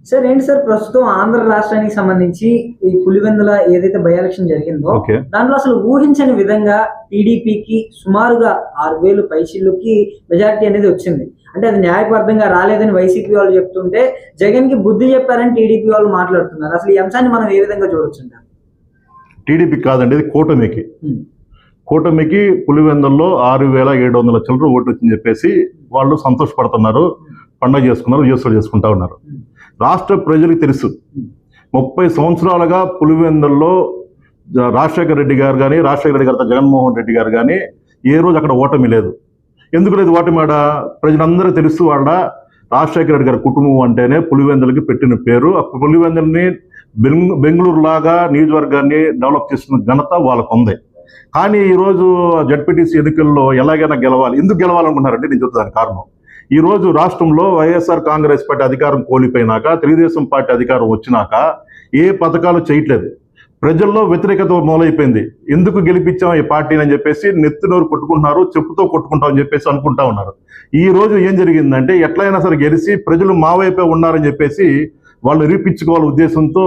Sir ఏంటి sir ప్రస్తుతం ఆంధ్ర రాష్ట్రానికి సంబంధించి ఈ పులివెందుల ఏదైతే బై ఎలక్షన్ జరిగిందో దాంట్లో అసలు ఊహించని విధంగా టీడీపీకి సుమారుగా 6,000 పైచిల్లుకి మెజారిటీ అనేది వచ్చింది. అంటే అది న్యాయబద్ధంగా రాలేదని వైసీపీ వాళ్ళు చెప్తుంటే జగన్ కి బుద్ధి చెప్పారని టీడీపీ వాళ్ళు మాట్లాడుతున్నారు. అసలు ఈ అంశాన్ని మనం ఏ విధంగా చూడొచ్చు? టీడీపీ కాదండి, ఇది కూటమికి. కూటమికి పులివెందుల్లో 6,700 చిల్లర ఓట్లు వచ్చిందని చెప్పేసి వాళ్ళు సంతోషపడుతున్నారు, పండుగ చేసుకున్నారు, విజయోత్సవాలు చేసుకుంటా ఉన్నారు. రాష్ట్ర ప్రజలకు తెలుసు 30 సంవత్సరాలుగా పులివెందుల్లో రాజశేఖర రెడ్డి గారు కానీ, రాజశేఖర రెడ్డి గారితో జగన్మోహన్ రెడ్డి గారు కానీ ఏ రోజు అక్కడ ఓటమి లేదు. ఎందుకు లేదు ఓటమి? ఆడ ప్రజలందరూ తెలుసు. వాళ్ళ రాజశేఖర రెడ్డి గారి కుటుంబం అంటేనే పులివెందులకి పెట్టిన పేరు. ఆ పులివెందుల్ని బెంగళూరు లాగా నియోజకవర్గాన్ని డెవలప్ చేసిన ఘనత వాళ్ళకు ఉంది. కానీ ఈరోజు జడ్పీటీసీ ఎన్నికల్లో ఎలాగైనా గెలవాలి. ఎందుకు గెలవాలనుకుంటున్నారంటే నేను చెప్తాను కారణం. ఈరోజు రాష్ట్రంలో వైఎస్ఆర్ కాంగ్రెస్ పార్టీ అధికారం కోల్పోయినాక, తెలుగుదేశం పార్టీ అధికారం వచ్చినాక ఏ పథకాలు చేయట్లేదు. ప్రజల్లో వ్యతిరేకత మొదలైపోయింది. ఎందుకు గెలిపించాం ఈ పార్టీని అని చెప్పేసి నెత్తినోరు కొట్టుకుంటున్నారు, చెప్పుతో కొట్టుకుంటాం అని చెప్పేసి అనుకుంటా ఉన్నారు. ఈ రోజు ఏం జరిగిందంటే ఎట్లయినా సరే గెలిచి ప్రజలు మా వైపే ఉన్నారని చెప్పేసి వాళ్ళు నిరూపించుకోవాల ఉద్దేశంతో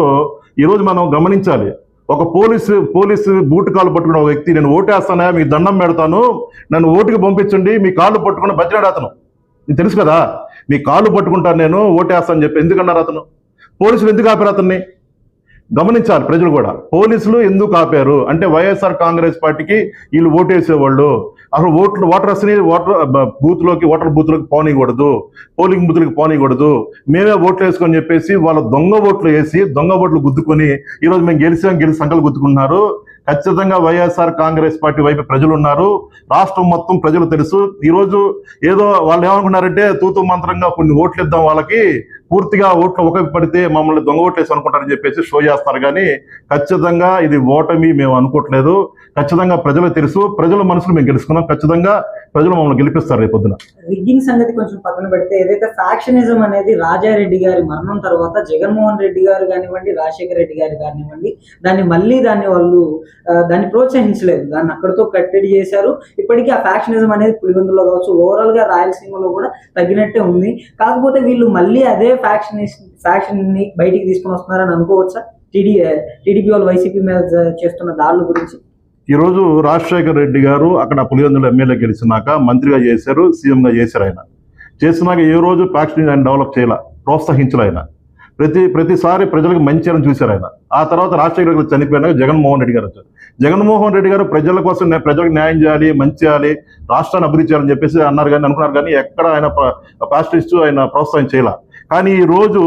ఈరోజు మనం గమనించాలి. ఒక పోలీసు బూటు కాళ్ళు పట్టుకున్న ఒక వ్యక్తి, నేను ఓటేస్తానా, మీకు దండం పెడతాను, నన్ను ఓటుకి పంపించండి, మీ కాళ్ళు పట్టుకుని బతినాడు అతను. నీకు తెలుసు కదా, మీ కాళ్ళు పట్టుకుంటాను, నేను ఓటేస్తానని చెప్పి ఎందుకన్నారు అతను? పోలీసులు ఎందుకు ఆపారు అతన్ని? గమనించాలి ప్రజలు కూడా. పోలీసులు ఎందుకు ఆపారు అంటే వైఎస్ఆర్ కాంగ్రెస్ పార్టీకి వీళ్ళు ఓటేసేవాళ్ళు. అసలు ఓటర్స్ని ఓటర్ బూత్లోకి పోనీయకూడదు, పోలింగ్ బూత్లకి పోనీయకూడదు, మేమే ఓట్లు వేసుకొని చెప్పేసి వాళ్ళు దొంగ ఓట్లు వేసి దొంగ ఓట్లు గుద్దుకొని ఈరోజు మేము గెలిచి సంకలు గుద్దుకున్నారు. ఖచ్చితంగా వైఎస్ఆర్ కాంగ్రెస్ పార్టీ వైపు ప్రజలు ఉన్నారు. రాష్ట్రం మొత్తం ప్రజలు తెలుసు. ఈరోజు ఏదో వాళ్ళు ఏమనుకున్నారంటే తూతు మంత్రంగా కొన్ని ఓట్లు ఇద్దాం, వాళ్ళకి పూర్తిగా ఓట్లు ఒక పడితే మమ్మల్ని దొంగ ఓట్లు వేసి అనుకుంటారని చెప్పేసి షో చేస్తారు. కానీ ఖచ్చితంగా ఇది ఓటమి మేము అనుకోవట్లేదు. ఖచ్చితంగా ప్రజలకు తెలుసు, ప్రజల మనసులు మేము గెలుచుకున్నాం. ఖచ్చితంగా ప్రజలు మమ్మల్ని గెలిపిస్తారు రేపొద్దున. రిగ్గింగ్ సంగతి కొంచెం పక్కన పెడితే, ఏదైతే ఫ్యాక్షనిజం అనేది రాజారెడ్డి గారి మరణం తర్వాత జగన్మోహన్ రెడ్డి గారు కానివ్వండి, రాజశేఖర రెడ్డి గారు కానివ్వండి, దాన్ని వాళ్ళు దాన్ని ప్రోత్సహించలేదు. దాన్ని అక్కడితో కట్టడి చేశారు. ఇప్పటికీ ఆ ఫ్యాక్షనిజం అనేది పులివెందులో కావచ్చు, ఓవరాల్ గా రాయలసీమలో కూడా తగ్గినట్టే ఉంది. కాకపోతే వీళ్ళు మళ్ళీ అదే ఫ్యాక్షన్ ని బయటికి తీసుకుని వస్తున్నారని అనుకోవచ్చా? టీడీపీ వాళ్ళు వైసీపీ మీద చేస్తున్న దాడుల గురించి. ఈరోజు రాజశేఖర రెడ్డి గారు అక్కడ పులివెందుల ఎమ్మెల్యే గెలిచినాక మంత్రిగా చేశారు, సీఎంగా చేశారు. ఆయన చేసినాక ఏ రోజు ఫ్యాక్షన్ ఆయన డెవలప్ చేయాల, ప్రోత్సహించాలి. ఆయన ప్రతిసారి ప్రజలకు మంచి అని చూశారు. ఆయన ఆ తర్వాత రాజశేఖర రెడ్డి చనిపోయినాక జగన్మోహన్ రెడ్డి గారు వచ్చారు. జగన్మోహన్ రెడ్డి గారు ప్రజల కోసం ప్రజలకు న్యాయం చేయాలి, మంచి చేయాలి, రాష్ట్రాన్ని అభివృద్ధి చేయాలని చెప్పేసి అనుకున్నారు కానీ ఎక్కడ ఆయన ఫ్యాక్షనిస్ట్ ఆయన ప్రోత్సాహం చేయాల. కానీ ఈ రోజు